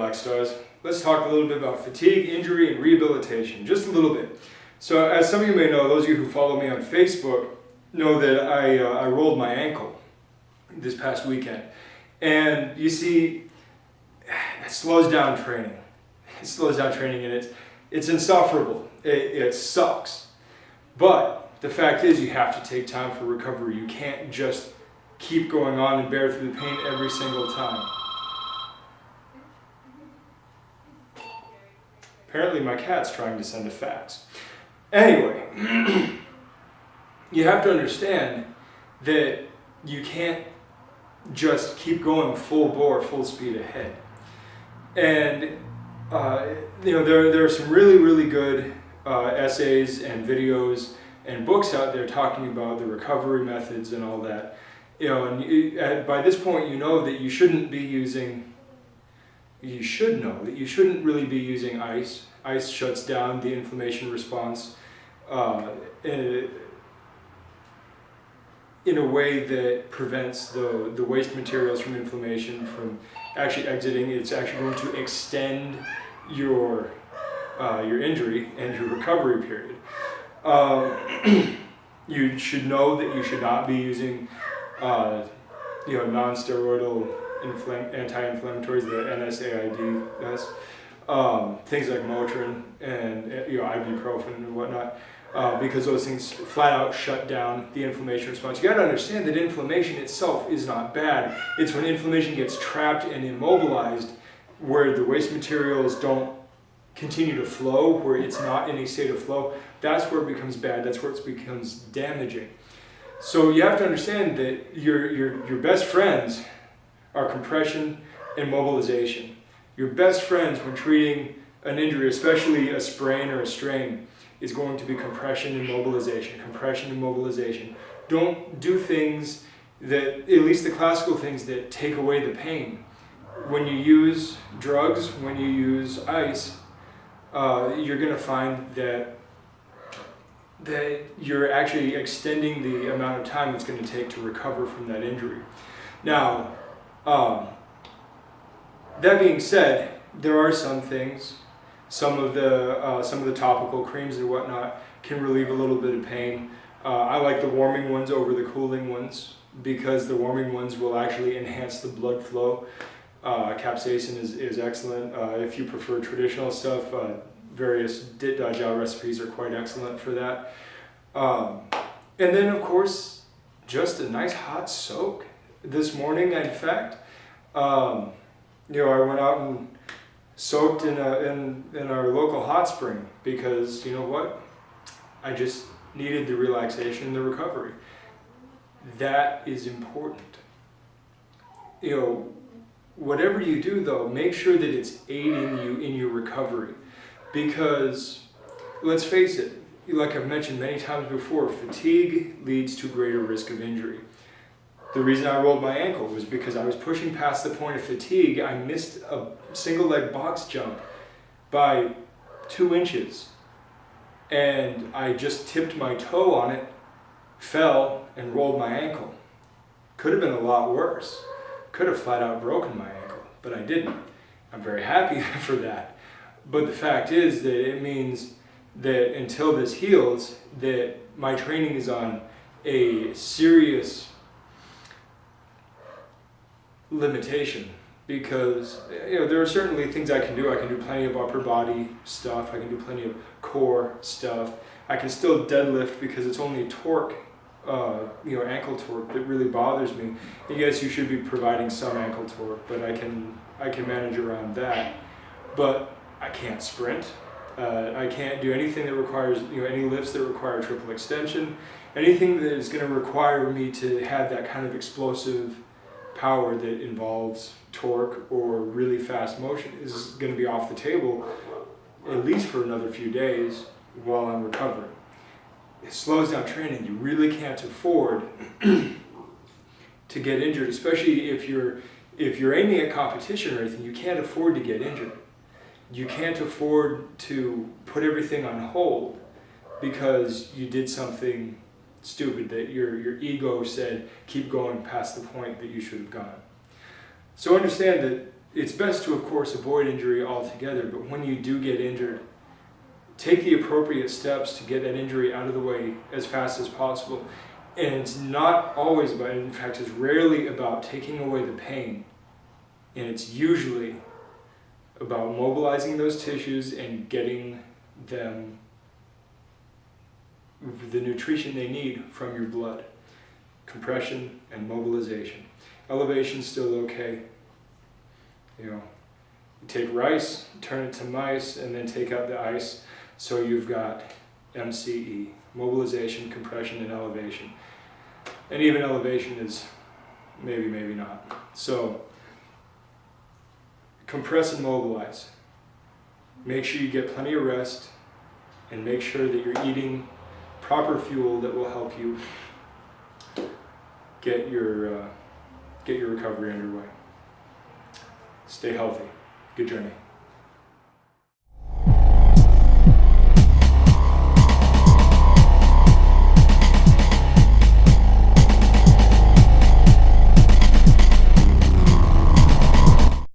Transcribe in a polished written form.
Black Stars. Let's talk a little bit about fatigue, injury, and rehabilitation, just a little bit. So as some of you may know, those of you who follow me on Facebook know that I rolled my ankle this past weekend. And you see, it slows down training. It slows down training and it's insufferable. It sucks. But the fact is you have to take time for recovery. You can't just keep going on and bear through the pain every single time. Apparently my cat's trying to send a fax. Anyway, you have to understand that you can't just keep going full bore, full speed ahead. And there are some really good essays and videos and books out there talking about the recovery methods and all that. By this point you know that you shouldn't really be using ice. Ice shuts down the inflammation response in a way that prevents the waste materials from inflammation from actually exiting. It's actually going to extend your injury and your recovery period. You should know that you should not be using non-steroidal anti-inflammatories, the NSAIDs, things like Motrin and ibuprofen and whatnot, because those things flat out shut down the inflammation response. You got to understand that inflammation itself is not bad. It's when inflammation gets trapped and immobilized, where the waste materials don't continue to flow, where it's not in a state of flow, that's where it becomes bad. That's where it becomes damaging. So you have to understand that your best friends are compression and mobilization. Your best friends when treating an injury, especially a sprain or a strain, is going to be compression and mobilization. Compression and mobilization. Don't do things that, at least the classical things, that take away the pain. When you use drugs, when you use ice, you're going to find that you're actually extending the amount of time it's going to take to recover from that injury. Now, that being said, there are some things, some of the topical creams and whatnot can relieve a little bit of pain. I like the warming ones over the cooling ones because the warming ones will actually enhance the blood flow. Capsaicin is excellent. If you prefer traditional stuff, various Dajjal recipes are quite excellent for that. And then, of course, just a nice hot soak. This morning, in fact, I went out and soaked in our local hot spring because, you know what, I just needed the relaxation and the recovery. That is important. Whatever you do, though, make sure that it's aiding you in your recovery. Because, let's face it, like I've mentioned many times before, fatigue leads to greater risk of injury. The reason I rolled my ankle was because I was pushing past the point of fatigue. I missed a single leg box jump by 2 inches. And I just tipped my toe on it, fell, and rolled my ankle. Could have been a lot worse. Could have flat out broken my ankle, but I didn't. I'm very happy for that. But the fact is that it means that until this heals, that my training is on a serious limitation, because there are certainly things I can do. I can do plenty of upper body stuff. I can do plenty of core stuff. I can still deadlift because it's only torque, ankle torque that really bothers me. And yes, you should be providing some ankle torque, but I can manage around that. But I can't sprint. I can't do anything that requires, any lifts that require triple extension. Anything that is going to require me to have that kind of explosive power that involves torque or really fast motion is going to be off the table, at least for another few days while I'm recovering. It slows down training. You really can't afford to get injured, especially if you're aiming at competition or anything. You can't afford to get injured. You can't afford to put everything on hold because you did something stupid that your ego said keep going past the point that you should have gone. So understand that it's best to, of course, avoid injury altogether, but when you do get injured, take the appropriate steps to get that injury out of the way as fast as possible. And it's not always about, in fact, it's rarely about taking away the pain. And it's usually about mobilizing those tissues and getting them the nutrition they need from your blood. Compression and mobilization. Elevation's still okay. You know, you take rice, turn it to mice, and then take out the ice. So you've got MCE, mobilization, compression, and elevation. And even elevation is maybe, maybe not. So compress and mobilize. Make sure you get plenty of rest, and make sure that you're eating proper fuel that will help you get your recovery underway. Stay healthy. Good journey.